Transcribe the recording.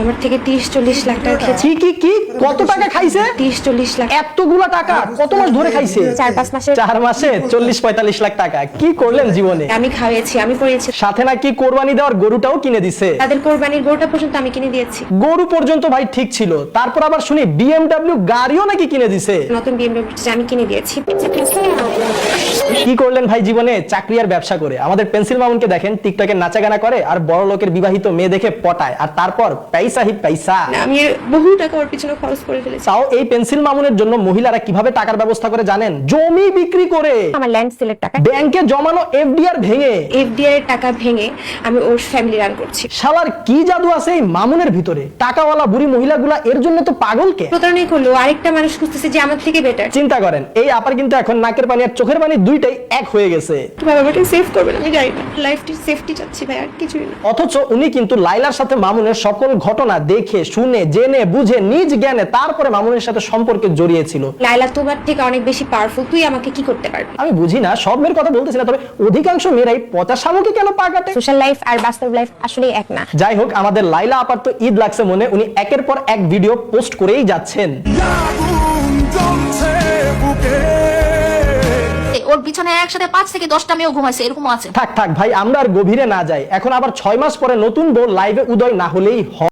আমার থেকে 30-40 লাখ টাকা খেয়েছে। কি কত টাকা খাইছে? 30-40 লাখ। এতগুলা টাকা কত মাস ধরে খাইছে? 4-5 মাসে। 4 মাসে 40-45 লাখ টাকা কি করলেন জীবনে? আমি খাওয়াইছি, আমি পড়িয়েছি। সাথে নাকি কোরবানি দেওয়ার গরুটাও কিনে দিছে। তাদের কোরবানির গরুটা পর্যন্ত আমি কিনে দিয়েছি। গরু পর্যন্ত ভাই ঠিক ছিল, তারপর আবার শুনি BMW গাড়িও নাকি কিনে দিছে। নতুন BMW আমি কিনে দিয়েছি। কি করলেন ভাই জীবনে? চাকরি আর ব্যবসা করে। আমাদের পেন্সিল মামুনকে দেখেন, টিকটকে নাচা গানা করে আর বড় লোকের বিবাহিত মেয়ে দেখে পটায়, আর তারপর পয়সা হি পয়সা। আমি বহু টাকা ওর পিছনে খরচ করে ফেলেছি। তাও এই পেন্সিল মামুনের জন্য মহিলারা কিভাবে টাকার ব্যবস্থা করে জানেন? জমি বিক্রি করে, আমার ল্যান্ড সেলের টাকা, ব্যাংকে জমানো FDR ভেঙে, FDR এর টাকা ভেঙে আমি ওর ফ্যামিলি রান করছি। শালার কি জাদু আছে এই মামুনের ভিতরে? টাকাওয়ালা বুড়ি মহিলাগুলা এর জন্য তো পাগল কে? প্রতারণা করলো আরেকটা মানুষ খুঁজতেছে যে আমার থেকে বেটার। চিন্তা করেন, এই আপার কিন্তু এখন নাকের পানি আর চোখের পানি দুইটাই এক হয়ে গেছে। ভাই আমাকে সেভ করবেন, আমি জানি না, লাইফটি সেফটি চাচ্ছি ভাই, আর কিছুই না। অথচ উনি কিন্তু লাইলার সাথে মামুনের সকল ঘটনা দেখে শুনে জেনে বুঝে নিজ জ্ঞানে তারপরে মামুনের সাথে সম্পর্কে জড়িয়েছিল। লাইলা তোমার থেকে অনেক বেশি পাওয়ারফুল, তুই আমাকে কি করতে পারবি? আমি বুঝি না, সব মেয়ের কথা বলতেছি না, তবে অধিকাংশ মেয়েরাই পচা শামুকে কেন পা কাটে? সোশ্যাল লাইফ আর বাস্তব লাইফ আসলে এক না। যাই হোক, আমাদের লাইলা আপার তো ঈদ লাগছে মনে, উনি একের পর এক ভিডিও পোস্ট করেই যাচ্ছেন। ওর পিছনে একসাথে 5 থেকে 10টা মেয়েও ঘুমাইছে, এরকমও আছে। থাক ভাই, আমরা আর গভীরে না যাই। এখন আবার 6 মাস পরে নতুন বউ লাইভে উদয় না হলেই হয়।